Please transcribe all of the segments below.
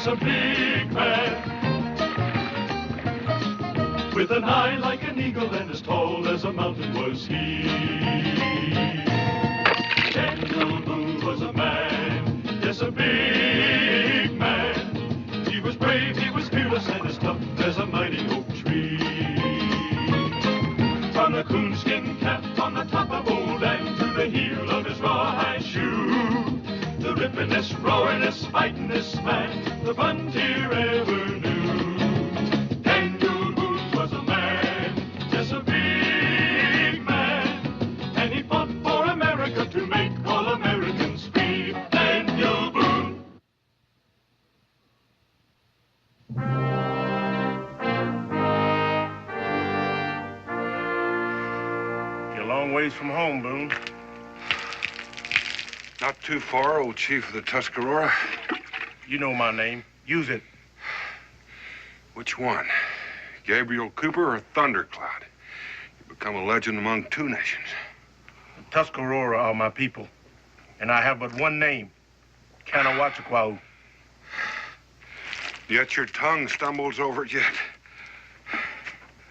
yes, a big man. With an eye like an eagle and as tall as a mountain was he. Daniel Boone was a man, yes, a big man. He was brave, he was fearless, and as tough as a mighty oak tree. From the coonskin cap on the top of old Dan to the heel of his rawhide shoe, the rippin'est, roaring'est, fighting'est man the frontier ever knew. Daniel Boone was a man, yes, a big man, and he fought for America to make all Americans free. Daniel Boone. You're a long ways from home, Boone. Not too far, old chief of the Tuscarora. You know my name. Use it. Which one? Gabriel Cooper or Thundercloud? You become a legend among two nations. The Tuscarora are my people, and I have but one name, Kanawatchaquau. Yet your tongue stumbles over it yet.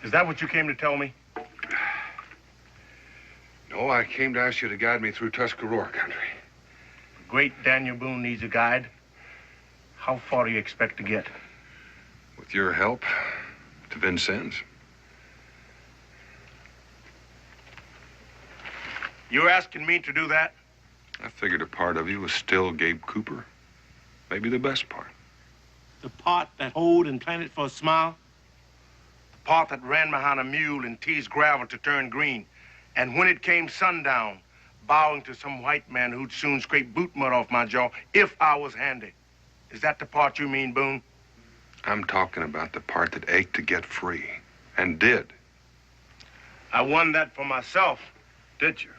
Is that what you came to tell me? No, I came to ask you to guide me through Tuscarora country. The great Daniel Boone needs a guide. How far do you expect to get? With your help, to Vincennes. You're asking me to do that? I figured a part of you was still Gabe Cooper. Maybe the best part. The part that hoed and planted for a smile? The part that ran behind a mule and teased gravel to turn green. And when it came sundown, bowing to some white man who'd soon scrape boot mud off my jaw if I was handy. Is that the part you mean, Boone? I'm talking about the part that ached to get free. And did. I won that for myself, did you?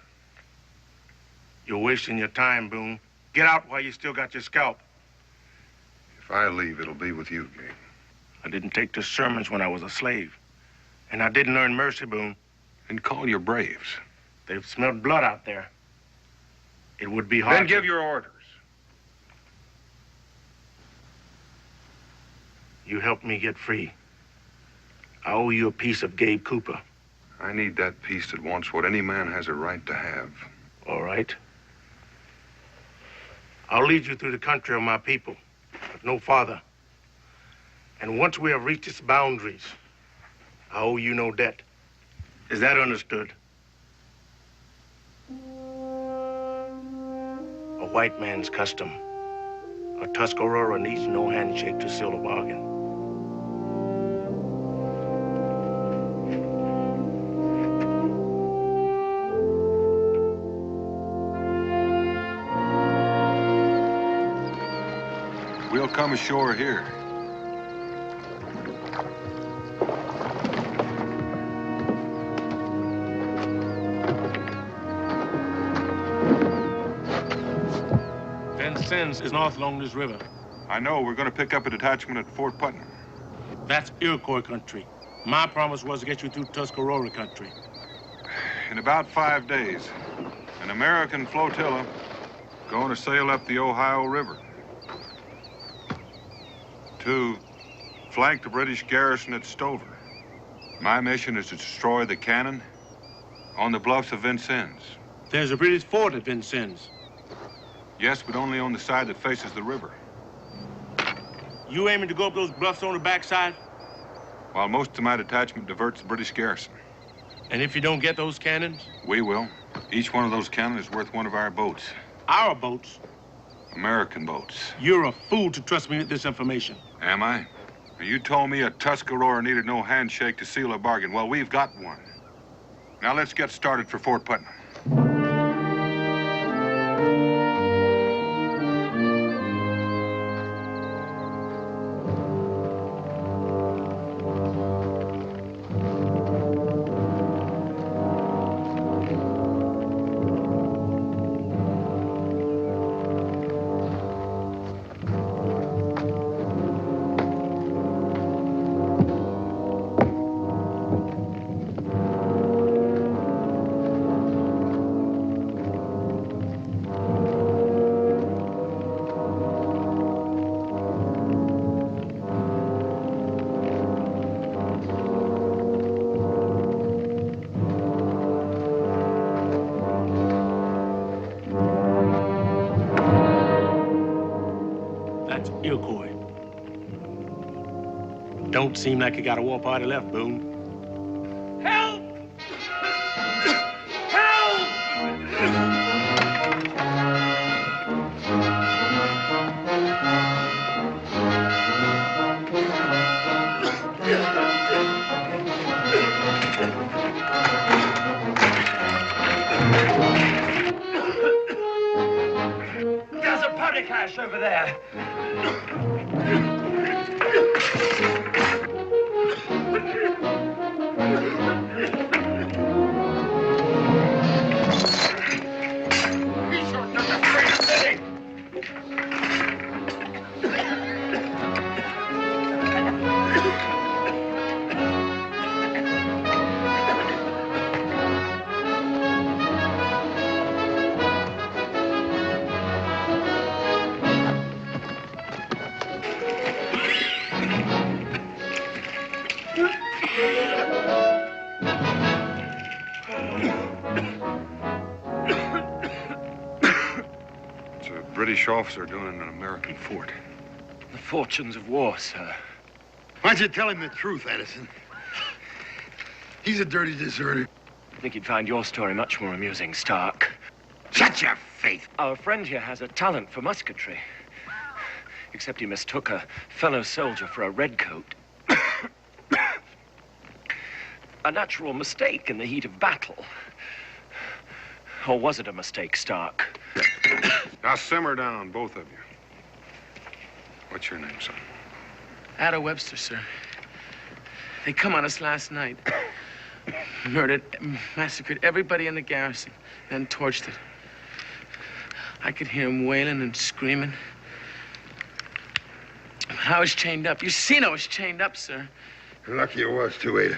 You're wasting your time, Boone. Get out while you still got your scalp. If I leave, it'll be with you, Gabe. I didn't take to sermons when I was a slave. And I didn't earn mercy, Boone. And call your braves. They've smelled blood out there. It would be hard. Then give your orders. You helped me get free. I owe you a piece of Gabe Cooper. I need that piece that wants what any man has a right to have. All right. I'll lead you through the country of my people, but no farther. And once we have reached its boundaries, I owe you no debt. Is that understood? A white man's custom. A Tuscarora needs no handshake to seal a bargain. We'll come ashore here. Vincennes is north along this river. I know. We're going to pick up a detachment at Fort Putnam. That's Iroquois country. My promise was to get you through Tuscarora country. In about 5 days, an American flotilla going to sail up the Ohio River to flank the British garrison at Stover. My mission is to destroy the cannon on the bluffs of Vincennes. There's a British fort at Vincennes. Yes, but only on the side that faces the river. You aiming to go up those bluffs on the backside? While most of my detachment diverts the British garrison. And if you don't get those cannons? We will. Each one of those cannons is worth one of our boats. Our boats? American boats. You're a fool to trust me with this information. Am I? You told me a Tuscarora needed no handshake to seal a bargain. Well, we've got one. Now let's get started for Fort Putnam. S06E04. Don't seem like you got a war party left, Boone. Help! Help! There's a party cache over there. British officer doing in an American fort. The fortunes of war, sir. Why'd you tell him the truth, Edison? He's a dirty deserter. I think you'd find your story much more amusing, Stark. Shut your face. Our friend here has a talent for musketry. Except he mistook a fellow soldier for a redcoat. A natural mistake in the heat of battle. Or was it a mistake, Stark? Now simmer down, both of you. What's your name, son? Ada Webster, sir. They come on us last night. Murdered, massacred everybody in the garrison, then torched it. I could hear him wailing and screaming. I was chained up. You seen I was chained up, sir. You're lucky you was, too, Ada.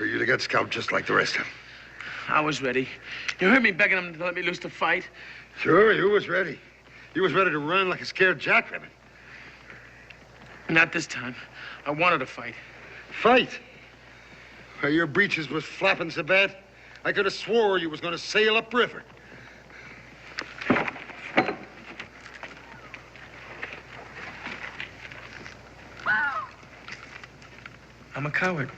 Or you'd have got scalped just like the rest of them. I was ready. You heard me begging them to let me loose to fight. Sure, you was ready. You was ready to run like a scared jackrabbit. Not this time. I wanted to fight. Fight? Why, your breeches was flapping so bad, I could have swore you was going to sail upriver. I'm a coward.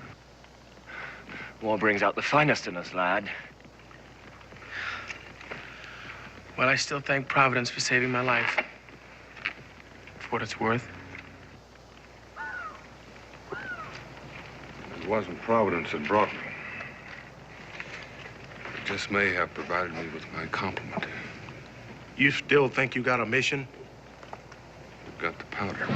War brings out the finest in us, lad. Well, I still thank Providence for saving my life. For what it's worth. It wasn't Providence that brought me. It just may have provided me with my complement. You still think you got a mission? We've got the powder.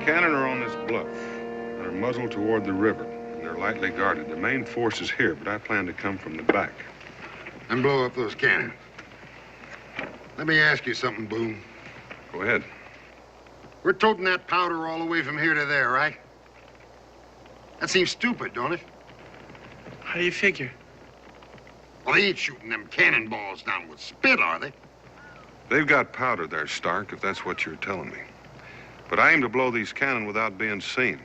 Cannon are on this bluff. They're muzzled toward the river, and they're lightly guarded. The main force is here, but I plan to come from the back. And blow up those cannons. Let me ask you something, Boone. Go ahead. We're toting that powder all the way from here to there, right? That seems stupid, don't it? How do you figure? Well, they ain't shooting them cannonballs down with spit, are they? They've got powder there, Stark, if that's what you're telling me. But I aim to blow these cannon without being seen.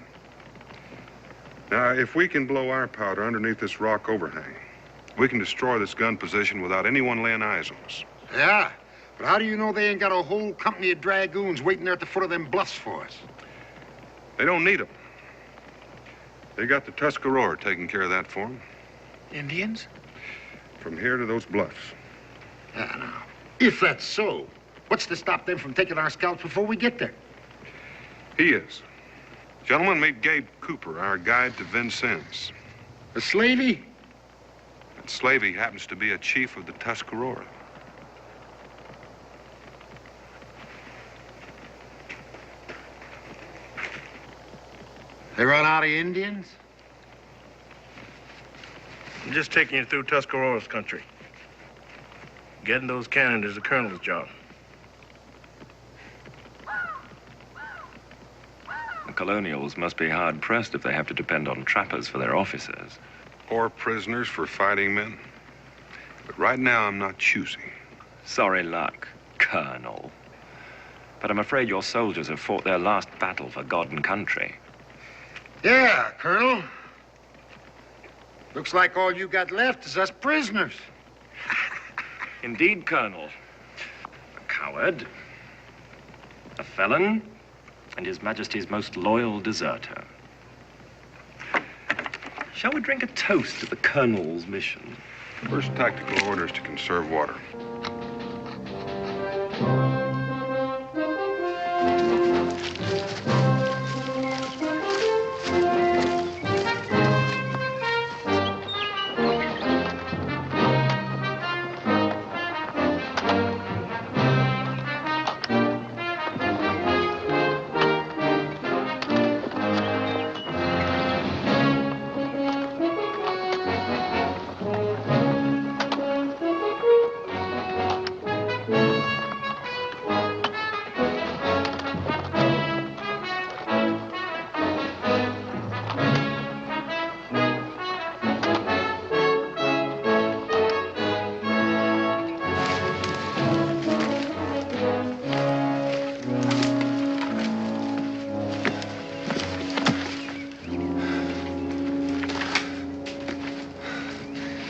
Now, if we can blow our powder underneath this rock overhang, we can destroy this gun position without anyone laying eyes on us. Yeah, but how do you know they ain't got a whole company of dragoons waiting there at the foot of them bluffs for us? They don't need them. They got the Tuscarora taking care of that for them. Indians? From here to those bluffs. Yeah, now, if that's so, what's to stop them from taking our scalps before we get there? He is. Gentlemen, meet Gabe Cooper, our guide to Vincennes. A slavey? That slavey happens to be a chief of the Tuscarora. They run out of Indians? I'm just taking you through Tuscarora's country. Getting those cannons is the colonel's job. The colonials must be hard-pressed if they have to depend on trappers for their officers. Or prisoners for fighting men. But right now, I'm not choosing. Sorry luck, Colonel. But I'm afraid your soldiers have fought their last battle for God and country. Yeah, Colonel. Looks like all you got left is us prisoners. Indeed, Colonel. A coward, a felon, and His Majesty's most loyal deserter. Shall we drink a toast to the Colonel's mission? First tactical order is to conserve water.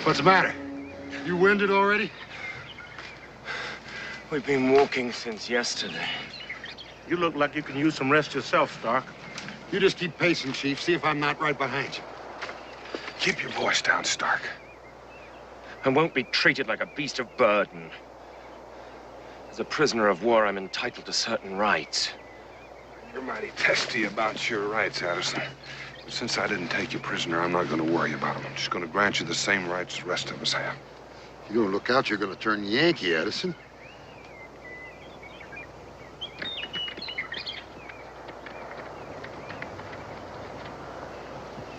What's the matter? You winded already? We've been walking since yesterday. You look like you can use some rest yourself, Stark. You just keep pacing, Chief. See if I'm not right behind you. Keep your voice down, Stark. And won't be treated like a beast of burden. As a prisoner of war, I'm entitled to certain rights. You're mighty testy about your rights, Addison. But since I didn't take you prisoner, I'm not going to worry about them. I'm just going to grant you the same rights the rest of us have. You don't look out, you're going to turn Yankee, Addison.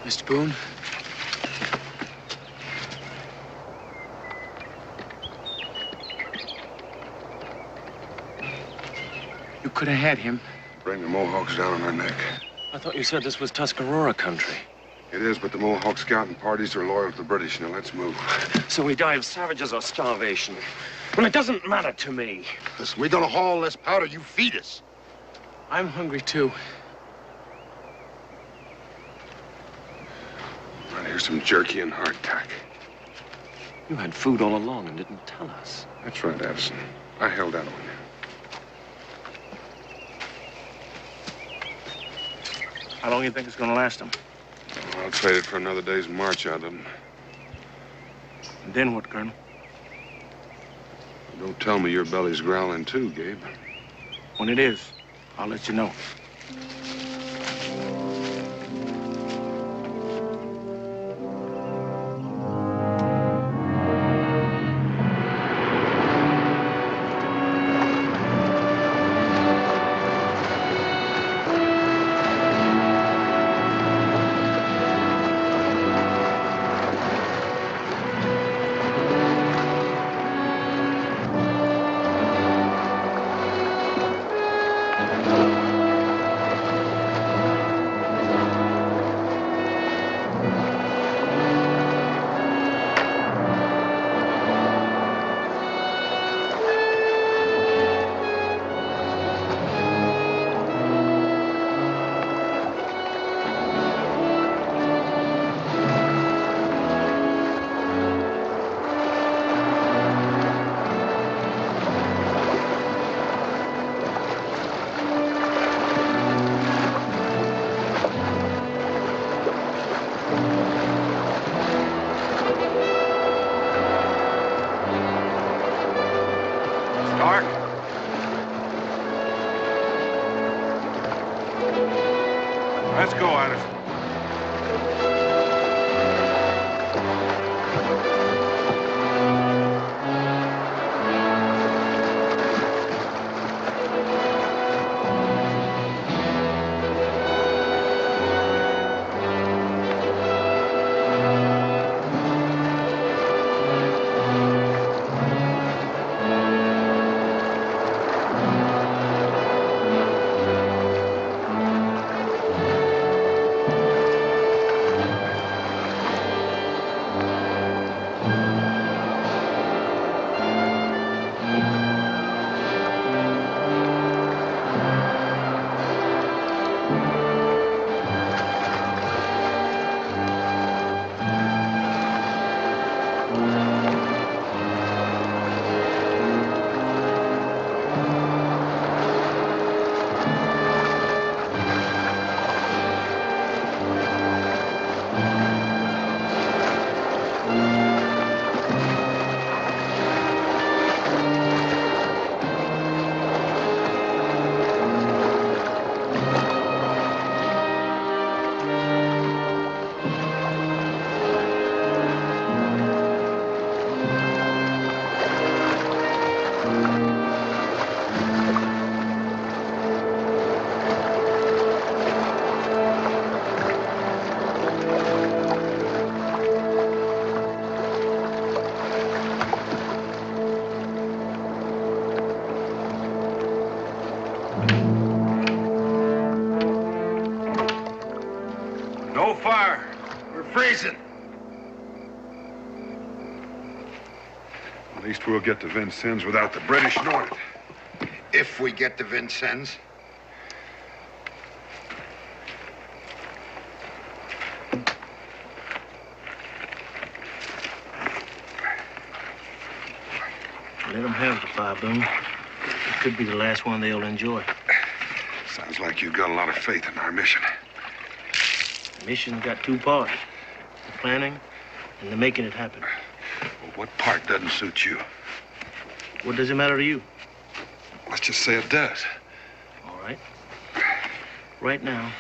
Mr. Boone? You could have had him. Bring the Mohawks down on our neck. I thought you said this was Tuscarora country. It is, but the Mohawk scouting parties are loyal to the British. Now, let's move. So we die of savages or starvation. Well, it doesn't matter to me. Listen, we're going to haul less powder. You feed us. I'm hungry, too. Right, here's some jerky and hardtack. You had food all along and didn't tell us. That's right, Addison. I held out on you. How long do you think it's going to last them? Oh, I'll trade it for another day's march out of them. And then what, Colonel? Don't tell me your belly's growling too, Gabe. When it is, I'll let you know. Let's go, Addison. We're freezing. At least we'll get to Vincennes without the British knowing it. If we get to Vincennes. Let them have the fire, Boone. It could be the last one they'll enjoy. Sounds like you've got a lot of faith in our mission. The mission's got two parts. The planning and the making it happen. Well, what part doesn't suit you? What does it matter to you? Let's just say it does. All right. Right now,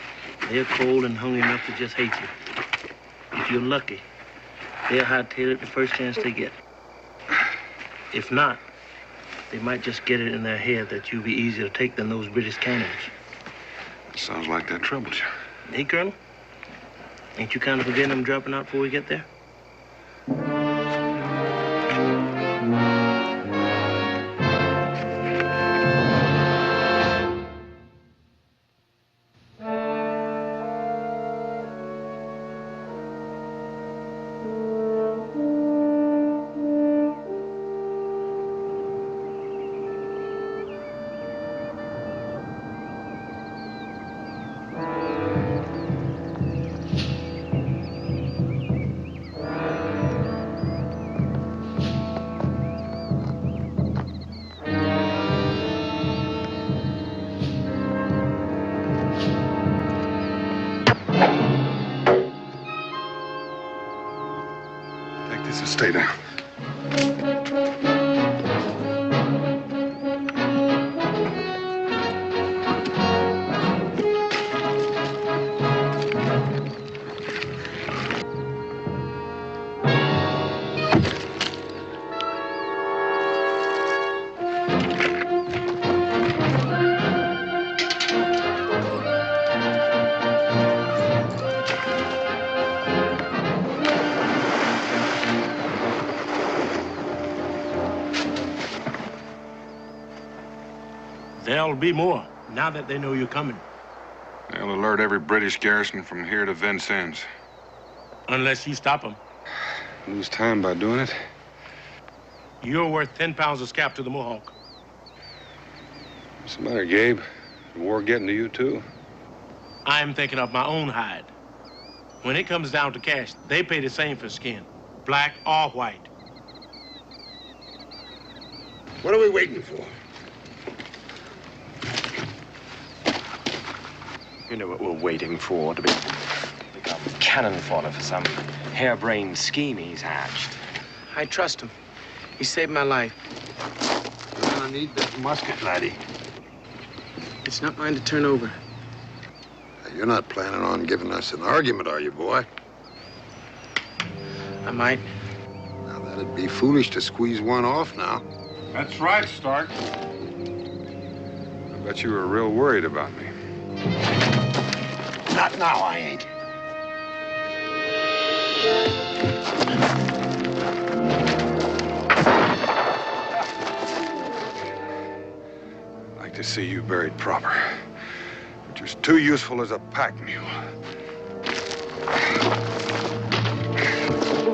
they're cold and hungry enough to just hate you. If you're lucky, they'll hightail it the first chance they get. If not, they might just get it in their head that you'll be easier to take than those British cannons. Sounds like that troubles you. Hey, Colonel? Ain't you kind of forgetting them dropping out before we get there? Stay down. There'll be more, now that they know you're coming. They'll alert every British garrison from here to Vincennes. Unless you stop them. Lose time by doing it? You're worth 10 pounds of scalp to the Mohawk. What's the matter, Gabe? The war getting to you, too? I'm thinking of my own hide. When it comes down to cash, they pay the same for skin, black or white. What are we waiting for? You know what we're waiting for, to become cannon fodder for some harebrained scheme he's hatched. I trust him. He saved my life. You're gonna need that musket, laddie. It's not mine to turn over. You're not planning on giving us an argument, are you, boy? I might. Now, that'd be foolish to squeeze one off now. That's right, Stark. I bet you were real worried about me. Not now, I ain't. I'd like to see you buried proper. But you're too useful as a pack mule.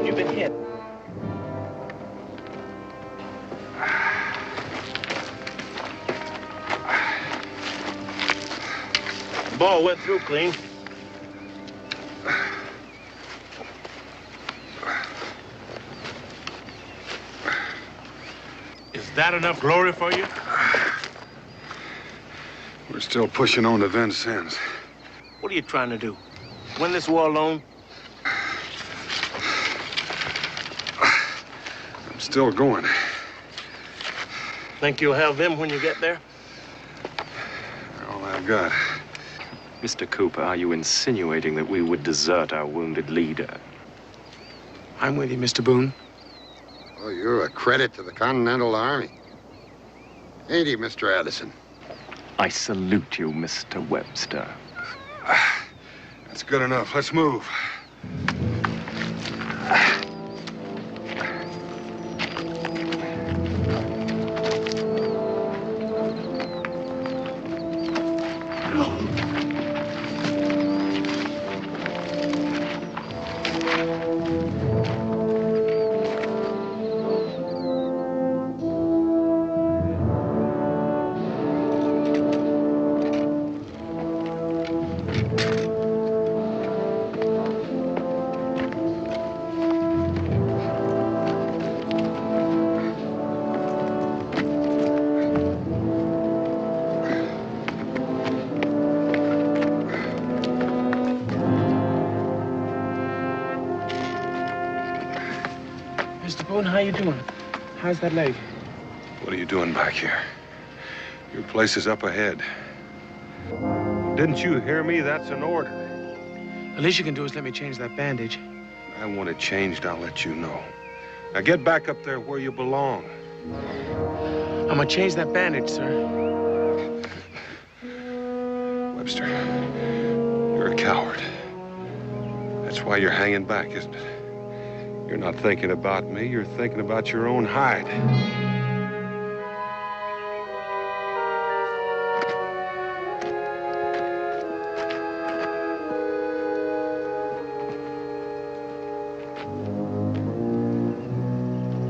You've been hit. The ball went through clean. Is that enough glory for you? We're still pushing on to Vincennes. What are you trying to do? Win this war alone? I'm still going. Think you'll have them when you get there? All I've got. Mr. Cooper, are you insinuating that we would desert our wounded leader? I'm with you, Mr. Boone. Oh, you're a credit to the Continental Army. Ain't he, Mr. Addison? I salute you, Mr. Webster. That's good enough. Let's move. Mr. Boone, how you doing? How's that leg? What are you doing back here? Your place is up ahead. Didn't you hear me? That's an order. The least you can do is let me change that bandage. I want it changed, I'll let you know. Now get back up there where you belong. I'm gonna change that bandage, sir. Webster, you're a coward. That's why you're hanging back, isn't it? You're not thinking about me, you're thinking about your own hide.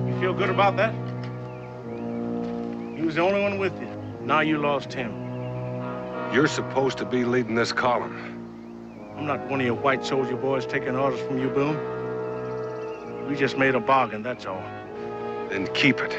You feel good about that? He was the only one with you. Now you lost him. You're supposed to be leading this column. I'm not one of your white soldier boys taking orders from you, Boone. We just made a bargain, that's all. Then keep it.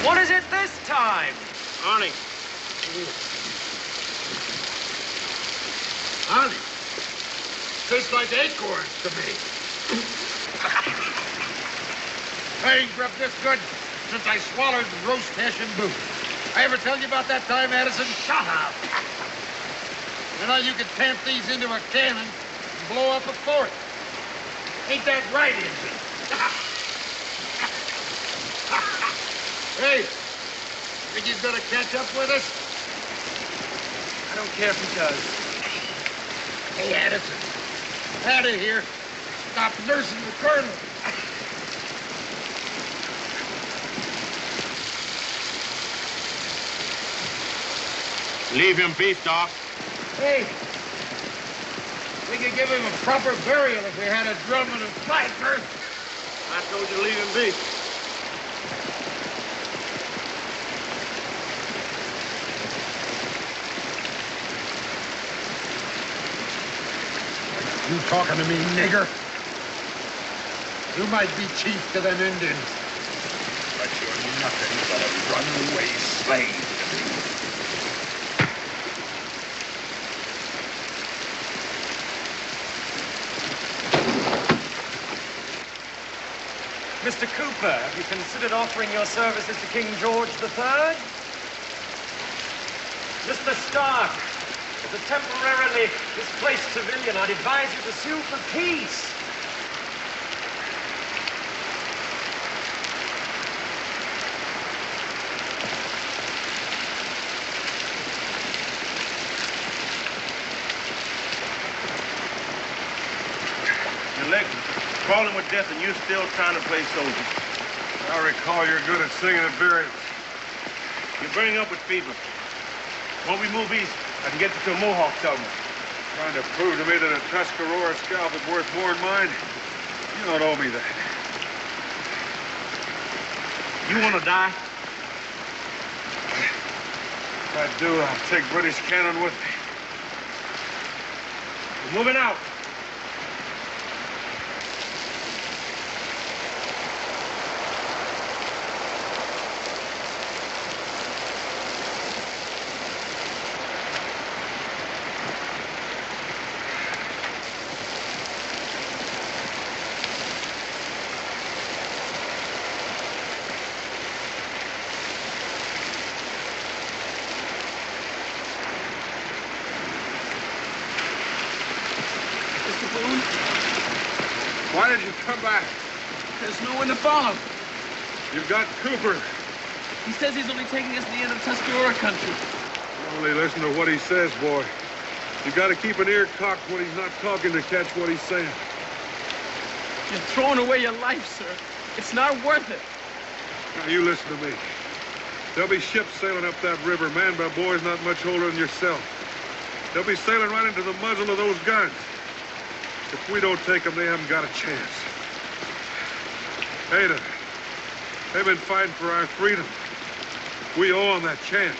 What is it this time? Arnie. Honey, tastes like acorns to me. I ain't grubbed this good since I swallowed roast hash and Boone. I ever tell you about that time, Addison? Shut up. You know, you could tamp these into a cannon and blow up a fort. Ain't that right, is it? Hey, think he's gonna catch up with us? I don't care if he does. Hey, Addison, out of here. Stop nursing the colonel. Leave him be, Doc. Hey, we could give him a proper burial if we had a drum and a fifer. I told you to leave him be. You talking to me, nigger? You might be chief to them Indians, but you're nothing but a runaway slave. Mr. Cooper, have you considered offering your services to King George III? Mr. Stark, as a temporarily displaced civilian, I'd advise you to sue for peace. Your leg crawling with death and you're still trying to play soldier. I recall you're good at singing at burials. You're burning up with fever. When we move east, I can get you to a Mohawk settlement. Trying to prove to me that a Tuscarora scalp is worth more than mine? You don't owe me that. You want to die? If I do, I'll take British cannon with me. We're moving out. Why did you come back? There's no one to follow. You've got Cooper. He says he's only taking us to the end of Tuscarora country. Only listen to what he says, boy. You've got to keep an ear cocked when he's not talking to catch what he's saying. You're throwing away your life, sir. It's not worth it. Now, you listen to me. There'll be ships sailing up that river, manned by boys not much older than yourself. They'll be sailing right into the muzzle of those guns. If we don't take them, they haven't got a chance. Ada, they've been fighting for our freedom. We owe them that chance.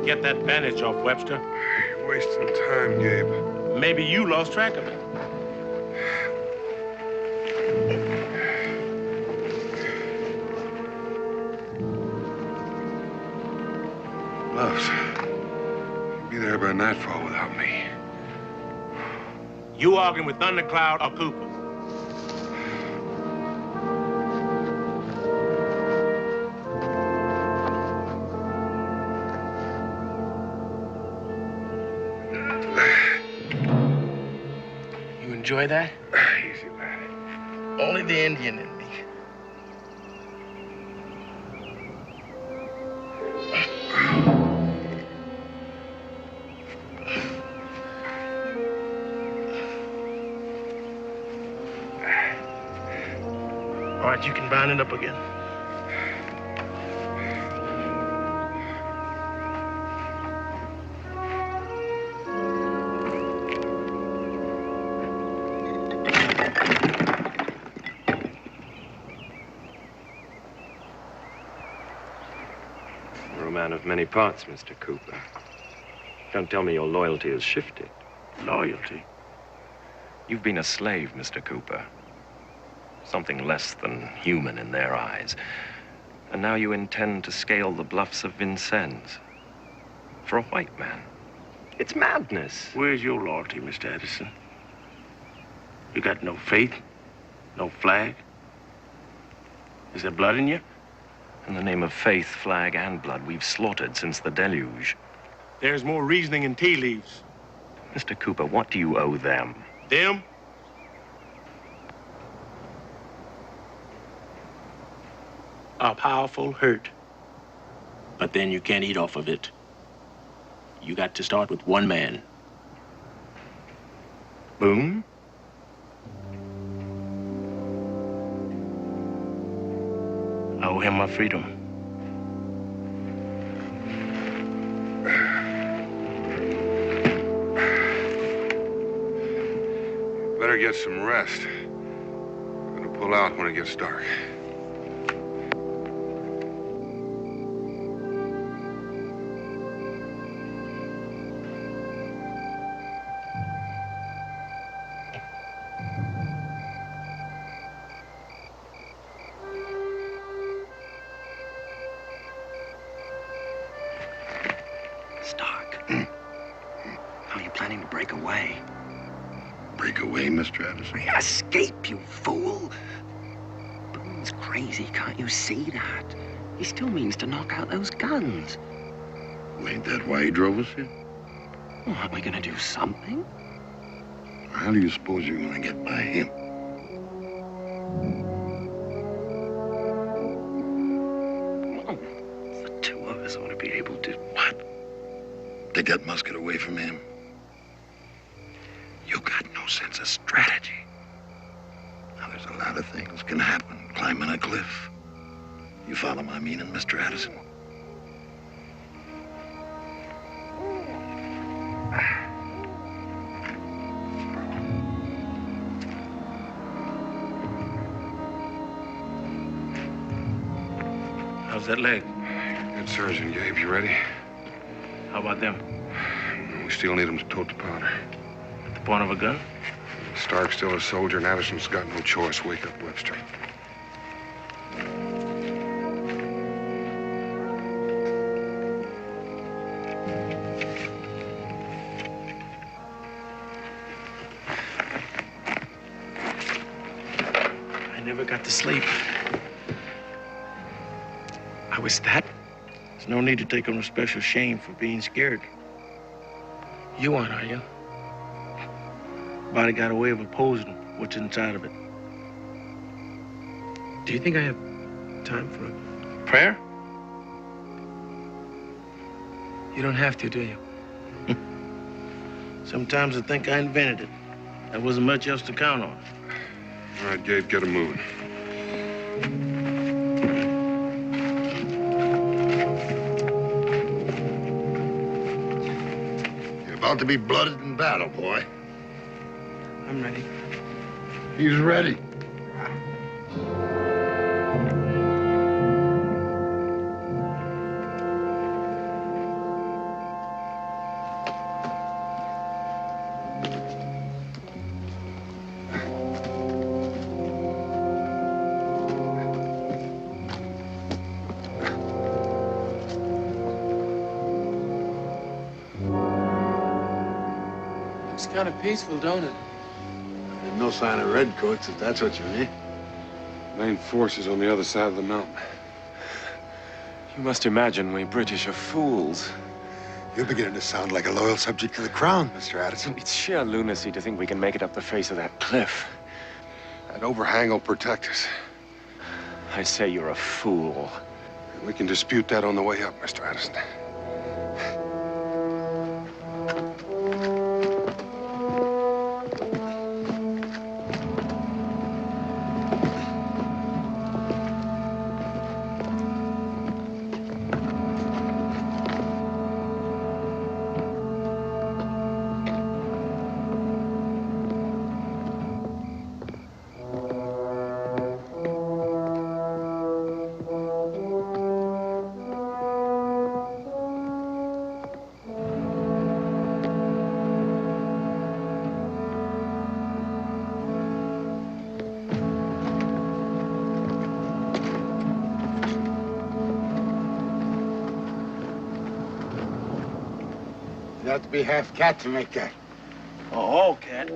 Get that bandage off, Webster. You're wasting time, Gabe. Maybe you lost track of it. Loves, you'll be there by nightfall without me. You arguing with Thundercloud or Cooper? You enjoy that? Easy, lad. Only the Indian in me. All right, you can bind it up again. You're a man of many parts, Mr. Cooper. Don't tell me your loyalty has shifted. Loyalty? You've been a slave, Mr. Cooper. Something less than human in their eyes. And now you intend to scale the bluffs of Vincennes. For a white man. It's madness. Where's your loyalty, Mr. Edison? You got no faith? No flag? Is there blood in you? In the name of faith, flag, and blood, we've slaughtered since the deluge. There's more reasoning in tea leaves. Mr. Cooper, what do you owe them? Them? A powerful hurt. But then you can't eat off of it. You got to start with one man. Boone? I owe him my freedom. Better get some rest. I'm gonna pull out when it gets dark. Stark. How are you planning to break away? Break away, Mr. Edison? Escape, you fool! Boone's crazy, can't you see that? He still means to knock out those guns. Well, ain't that why he drove us here? Well, aren't we gonna do something? How do you suppose you're gonna get by him? Well, the two of us ought to be able to... What? Take that musket away from him? You got no sense of strategy. Now, there's a lot of things can happen climbing a cliff. You follow my meaning, Mr. Addison? How's that leg? Good surgeon, Gabe. You ready? How about them? We still need him to tote the powder. The point of a gun? Stark's still a soldier, and Addison's got no choice. Wake up, Webster. I never got to sleep. I was that. There's no need to take on a special shame for being scared. You aren't, are you? Body got a way of opposing what's inside of it. Do you think I have time for a Prayer? You don't have to, do you? Sometimes I think I invented it. There wasn't much else to count on. All right, Gabe, get him moving. You're about to be blooded in battle, boy. I'm ready. He's ready. kind of peaceful, don't it? There's no sign of redcoats, if that's what you mean. Main force is on the other side of the mountain. You must imagine we British are fools. You're beginning to sound like a loyal subject to the crown, Mr. Addison. It's sheer lunacy to think we can make it up the face of that cliff. That overhang will protect us. I say you're a fool. We can dispute that on the way up, Mr. Addison. You have to be half cat to make that. Oh, cat.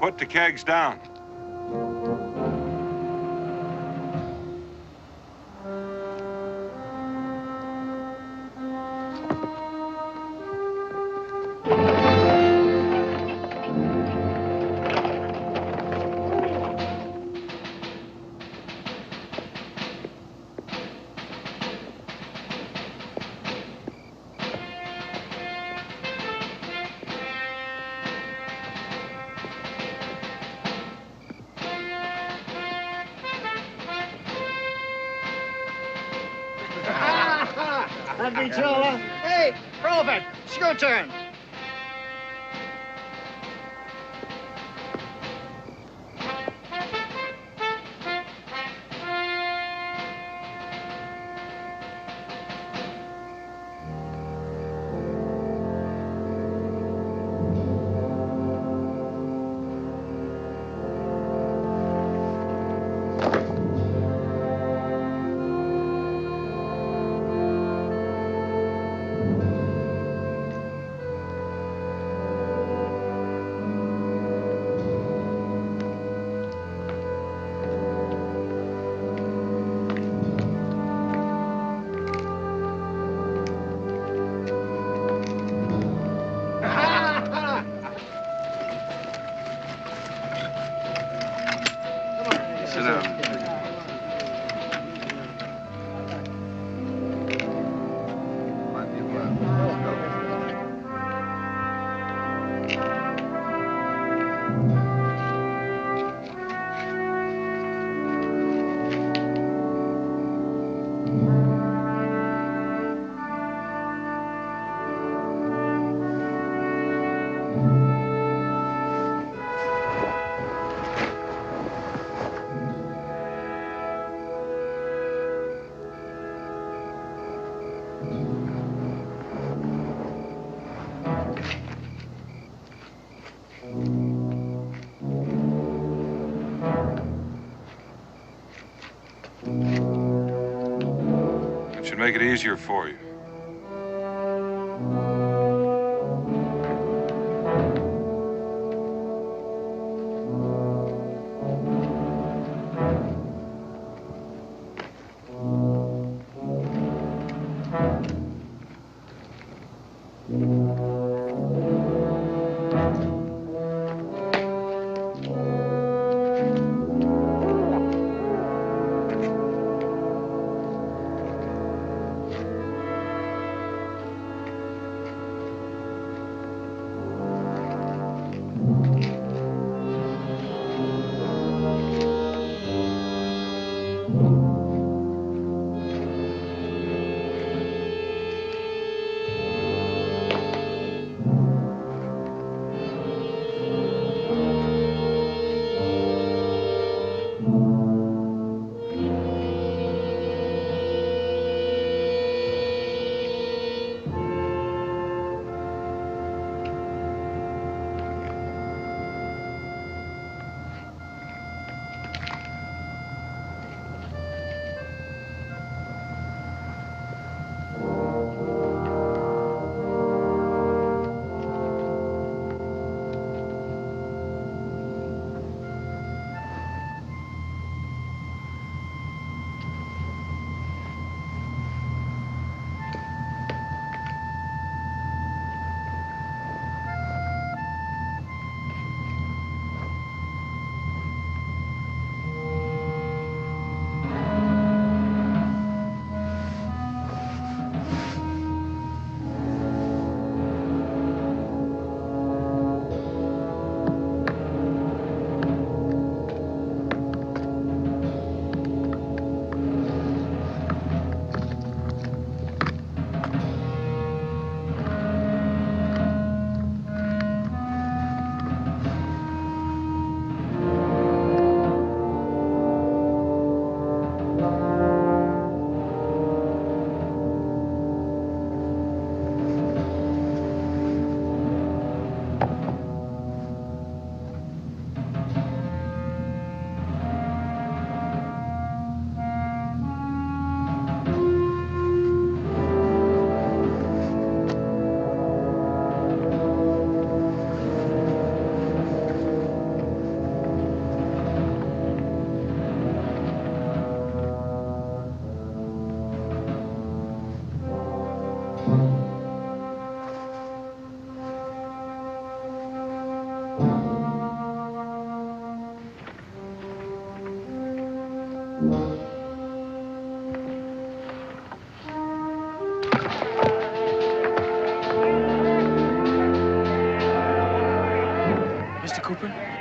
Put the kegs down. That beats you all, huh? Hey, Robert, it's your turn. Sit down. It should make it easier for you. Mr. Cooper?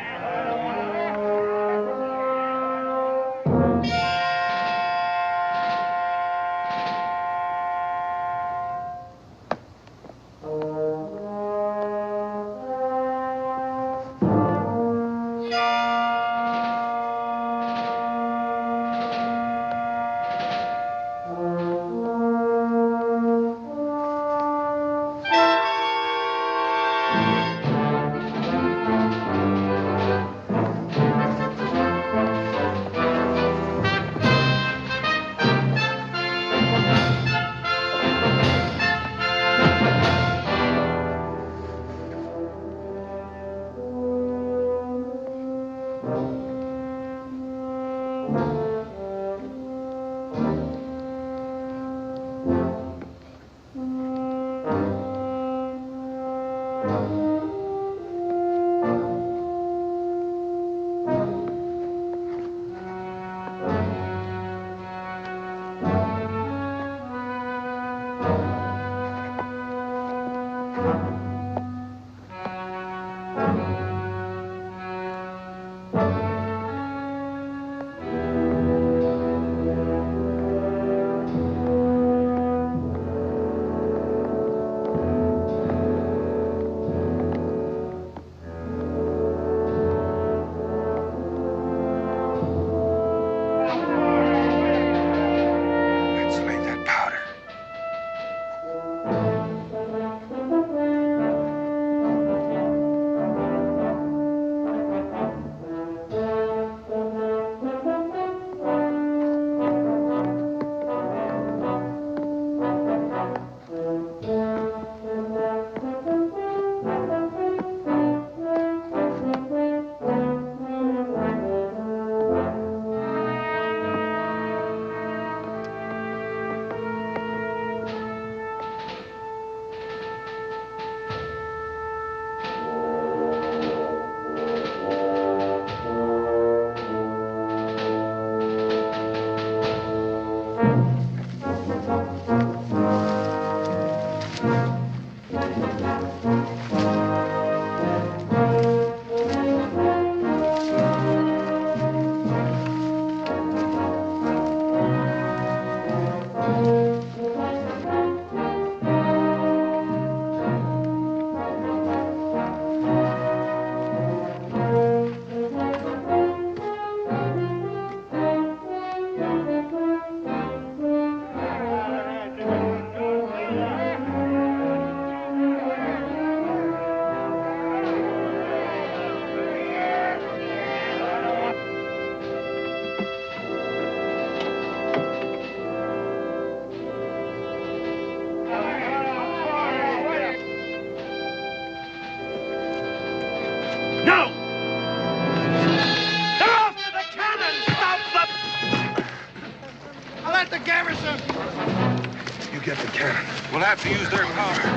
Get the cannon. We'll have to use their powder.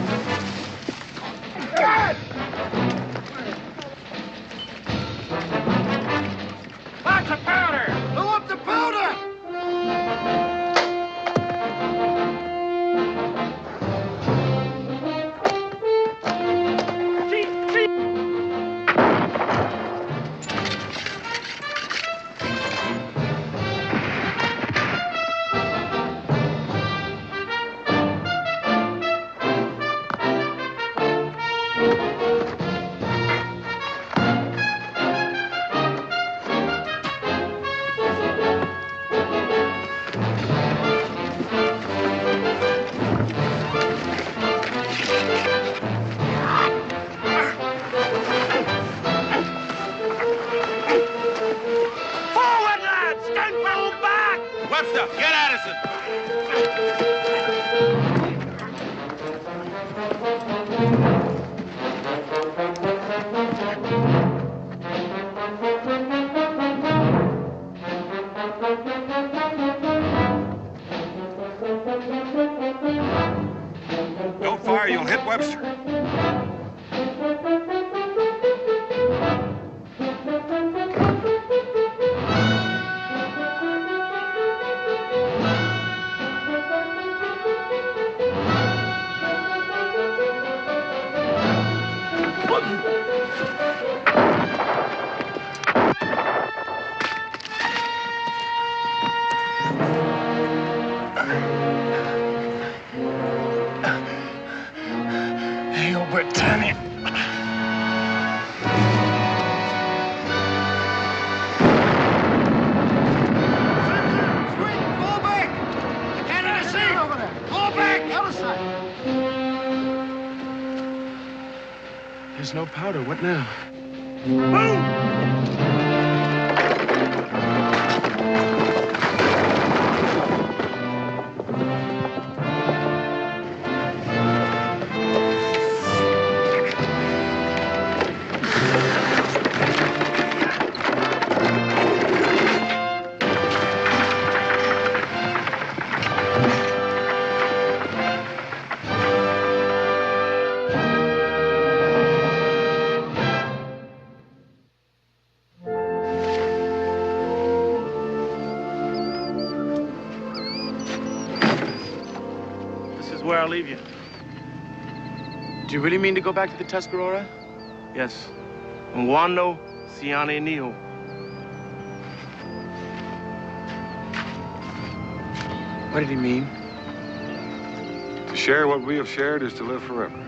Lots of powder! Blow up the powder! There's no powder. What now? Boone! Where I'll leave you. Do you really mean to go back to the Tuscarora? Yes. Mwano Siane Niho. What did he mean? To share what we have shared is to live forever.